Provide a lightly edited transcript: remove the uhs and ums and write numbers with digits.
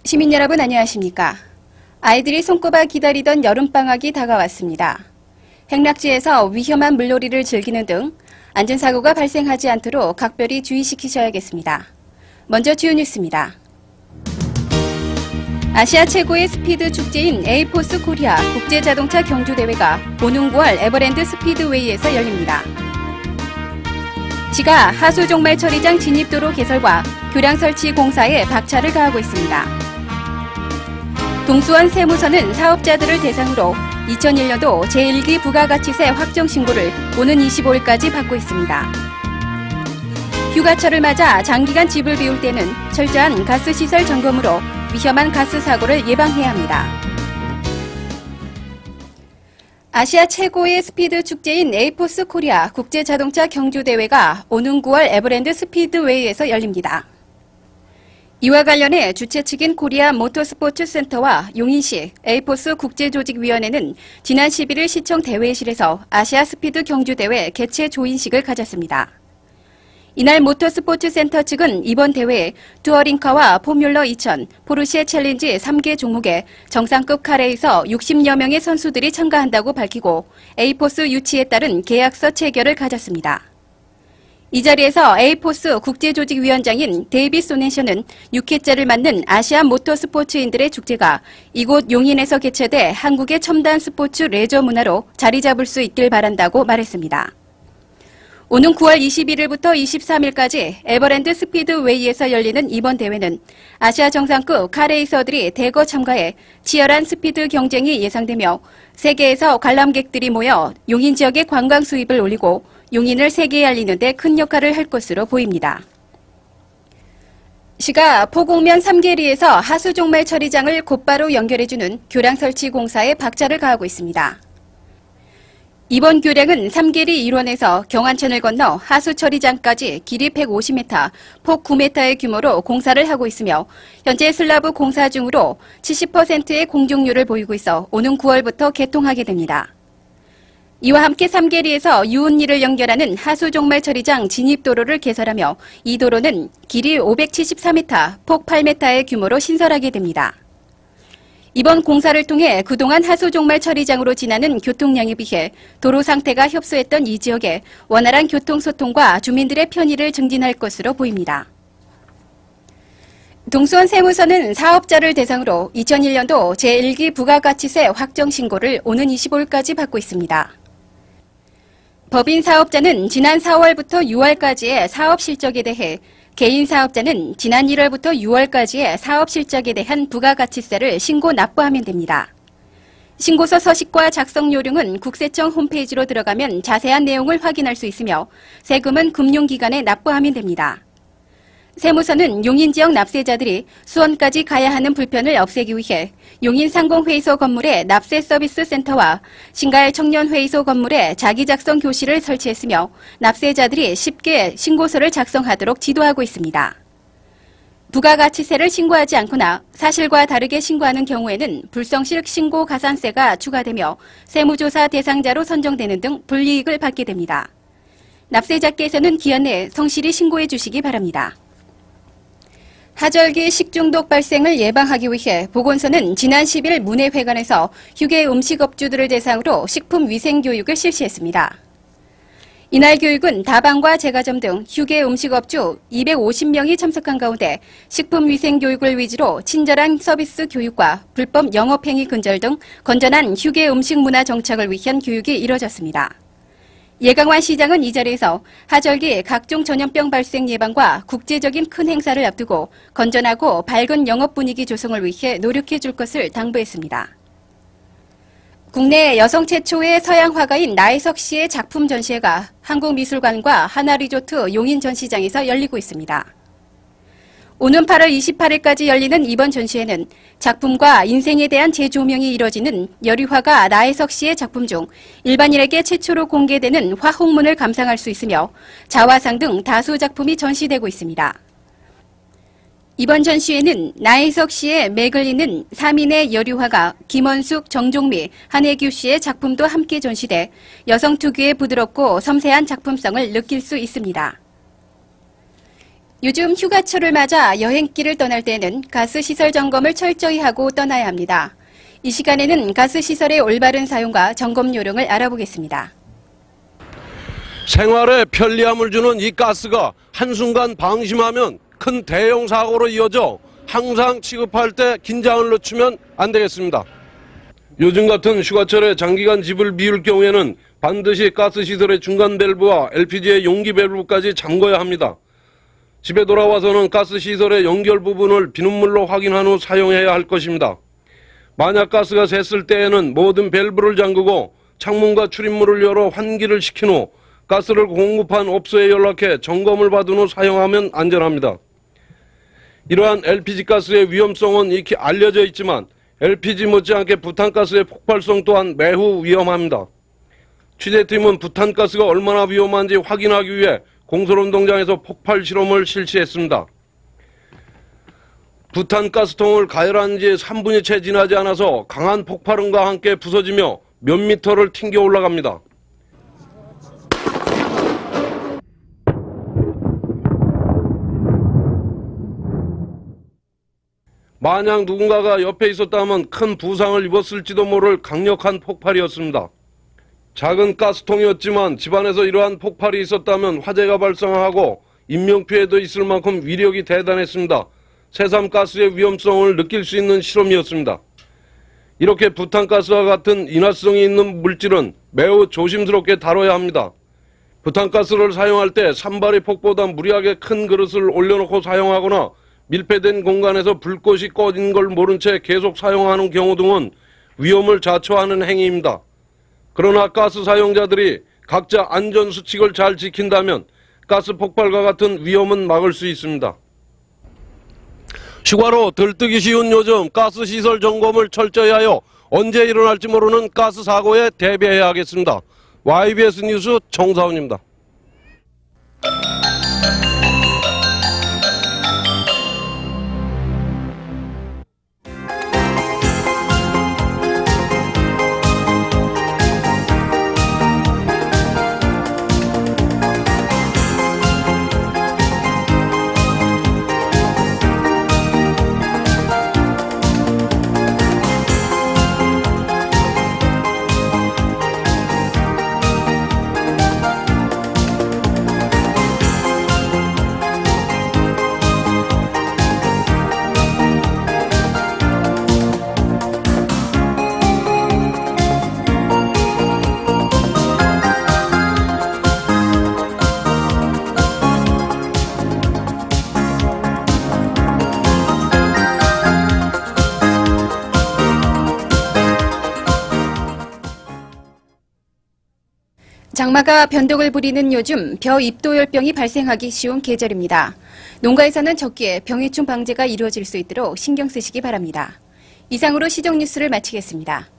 시민 여러분 안녕하십니까? 아이들이 손꼽아 기다리던 여름방학이 다가왔습니다. 행락지에서 위험한 물놀이를 즐기는 등 안전사고가 발생하지 않도록 각별히 주의시키셔야겠습니다. 먼저 주요 뉴스입니다. 아시아 최고의 스피드 축제인 에이포스 코리아 국제자동차 경주대회가 오는 9월 에버랜드 스피드웨이에서 열립니다. 시가 하수종말 처리장 진입도로 개설과 교량 설치 공사에 박차를 가하고 있습니다. 동수원 세무서는 사업자들을 대상으로 2001년도 제1기 부가가치세 확정 신고를 오는 25일까지 받고 있습니다. 휴가철을 맞아 장기간 집을 비울 때는 철저한 가스시설 점검으로 위험한 가스 사고를 예방해야 합니다. 아시아 최고의 스피드 축제인 에이포스 코리아 국제자동차 경주대회가 오는 9월 에버랜드 스피드웨이에서 열립니다. 이와 관련해 주최 측인 코리아 모터스포츠 센터와 용인시 에이포스 국제조직위원회는 지난 11일 시청 대회실에서 아시아 스피드 경주대회 개최 조인식을 가졌습니다. 이날 모터스포츠 센터 측은 이번 대회에 투어링카와 포뮬러 2000, 포르쉐 챌린지 3개 종목에 정상급 카레에서 60여 명의 선수들이 참가한다고 밝히고 에이포스 유치에 따른 계약서 체결을 가졌습니다. 이 자리에서 에이포스 국제조직위원장인 데이빗 소네셔는 6회째를 맞는 아시아 모터스포츠인들의 축제가 이곳 용인에서 개최돼 한국의 첨단 스포츠 레저 문화로 자리 잡을 수 있길 바란다고 말했습니다. 오는 9월 21일부터 23일까지 에버랜드 스피드웨이에서 열리는 이번 대회는 아시아 정상급 카레이서들이 대거 참가해 치열한 스피드 경쟁이 예상되며 세계에서 관람객들이 모여 용인 지역의 관광 수입을 올리고 용인을 세계에 알리는 데 큰 역할을 할 것으로 보입니다. 시가 포곡면 3계리에서 하수종말 처리장을 곧바로 연결해주는 교량 설치 공사에 박차를 가하고 있습니다. 이번 교량은 3계리 1원에서 경안천을 건너 하수처리장까지 길이 150m, 폭 9m의 규모로 공사를 하고 있으며 현재 슬라브 공사 중으로 70%의 공정률을 보이고 있어 오는 9월부터 개통하게 됩니다. 이와 함께 3계리에서 유은리를 연결하는 하수종말 처리장 진입도로를 개설하며 이 도로는 길이 574m, 폭 8m의 규모로 신설하게 됩니다. 이번 공사를 통해 그동안 하수종말 처리장으로 지나는 교통량에 비해 도로 상태가 협소했던 이 지역에 원활한 교통소통과 주민들의 편의를 증진할 것으로 보입니다. 동수원 세무서는 사업자를 대상으로 2001년도 제1기 부가가치세 확정 신고를 오는 25일까지 받고 있습니다. 법인 사업자는 지난 4월부터 6월까지의 사업 실적에 대해 개인 사업자는 지난 1월부터 6월까지의 사업 실적에 대한 부가가치세를 신고 납부하면 됩니다. 신고서 서식과 작성 요령은 국세청 홈페이지로 들어가면 자세한 내용을 확인할 수 있으며 세금은 금융기관에 납부하면 됩니다. 세무서는 용인 지역 납세자들이 수원까지 가야 하는 불편을 없애기 위해 용인 상공회의소 건물에 납세 서비스 센터와 신갈 청년회의소 건물에 자기작성 교실을 설치했으며 납세자들이 쉽게 신고서를 작성하도록 지도하고 있습니다. 부가가치세를 신고하지 않거나 사실과 다르게 신고하는 경우에는 불성실 신고 가산세가 추가되며 세무조사 대상자로 선정되는 등 불이익을 받게 됩니다. 납세자께서는 기한 내에 성실히 신고해 주시기 바랍니다. 하절기 식중독 발생을 예방하기 위해 보건소는 지난 10일 문해회관에서 휴게 음식업주들을 대상으로 식품위생교육을 실시했습니다. 이날 교육은 다방과 제과점 등 휴게 음식업주 250명이 참석한 가운데 식품위생교육을 위주로 친절한 서비스 교육과 불법 영업행위 근절 등 건전한 휴게 음식 문화 정착을 위한 교육이 이뤄졌습니다. 예강환 시장은 이 자리에서 하절기 각종 전염병 발생 예방과 국제적인 큰 행사를 앞두고 건전하고 밝은 영업 분위기 조성을 위해 노력해 줄 것을 당부했습니다. 국내 여성 최초의 서양 화가인 나혜석 씨의 작품 전시회가 한국미술관과 하나리조트 용인 전시장에서 열리고 있습니다. 오는 8월 28일까지 열리는 이번 전시회는 작품과 인생에 대한 재조명이 이뤄지는 여리화가 나혜석 씨의 작품 중 일반인에게 최초로 공개되는 화홍문을 감상할 수 있으며 자화상 등 다수 작품이 전시되고 있습니다. 이번 전시회는 나혜석 씨의 맥을리는 3인의 여리화가 김원숙, 정종미, 한혜규 씨의 작품도 함께 전시돼 여성 특유의 부드럽고 섬세한 작품성을 느낄 수 있습니다. 요즘 휴가철을 맞아 여행길을 떠날 때는 가스시설 점검을 철저히 하고 떠나야 합니다. 이 시간에는 가스시설의 올바른 사용과 점검 요령을 알아보겠습니다. 생활에 편리함을 주는 이 가스가 한순간 방심하면 큰 대형 사고로 이어져 항상 취급할 때 긴장을 늦추면 안 되겠습니다. 요즘 같은 휴가철에 장기간 집을 비울 경우에는 반드시 가스시설의 중간 밸브와 LPG의 용기 밸브까지 잠궈야 합니다. 집에 돌아와서는 가스시설의 연결 부분을 비눗물로 확인한 후 사용해야 할 것입니다. 만약 가스가 샜을 때에는 모든 밸브를 잠그고 창문과 출입문을 열어 환기를 시킨 후 가스를 공급한 업소에 연락해 점검을 받은 후 사용하면 안전합니다. 이러한 LPG 가스의 위험성은 익히 알려져 있지만 LPG 못지않게 부탄가스의 폭발성 또한 매우 위험합니다. 취재팀은 부탄가스가 얼마나 위험한지 확인하기 위해 공설운동장에서 폭발 실험을 실시했습니다. 부탄가스통을 가열한 지 3분이 채 지나지 않아서 강한 폭발음과 함께 부서지며 몇 미터를 튕겨 올라갑니다. 만약 누군가가 옆에 있었다면 큰 부상을 입었을지도 모를 강력한 폭발이었습니다. 작은 가스통이었지만 집안에서 이러한 폭발이 있었다면 화재가 발생하고 인명피해도 있을 만큼 위력이 대단했습니다. 새삼가스의 위험성을 느낄 수 있는 실험이었습니다. 이렇게 부탄가스와 같은 인화성이 있는 물질은 매우 조심스럽게 다뤄야 합니다. 부탄가스를 사용할 때 산발의 폭보다 무리하게 큰 그릇을 올려놓고 사용하거나 밀폐된 공간에서 불꽃이 꺼진 걸 모른 채 계속 사용하는 경우 등은 위험을 자초하는 행위입니다. 그러나 가스 사용자들이 각자 안전수칙을 잘 지킨다면 가스 폭발과 같은 위험은 막을 수 있습니다. 휴가로 들뜨기 쉬운 요즘 가스시설 점검을 철저히 하여 언제 일어날지 모르는 가스 사고에 대비해야 하겠습니다. YBS 뉴스 정사훈입니다. 장마가 변덕을 부리는 요즘 벼 입도열병이 발생하기 쉬운 계절입니다. 농가에서는 적기에 병해충 방제가 이루어질 수 있도록 신경 쓰시기 바랍니다. 이상으로 시정 뉴스를 마치겠습니다.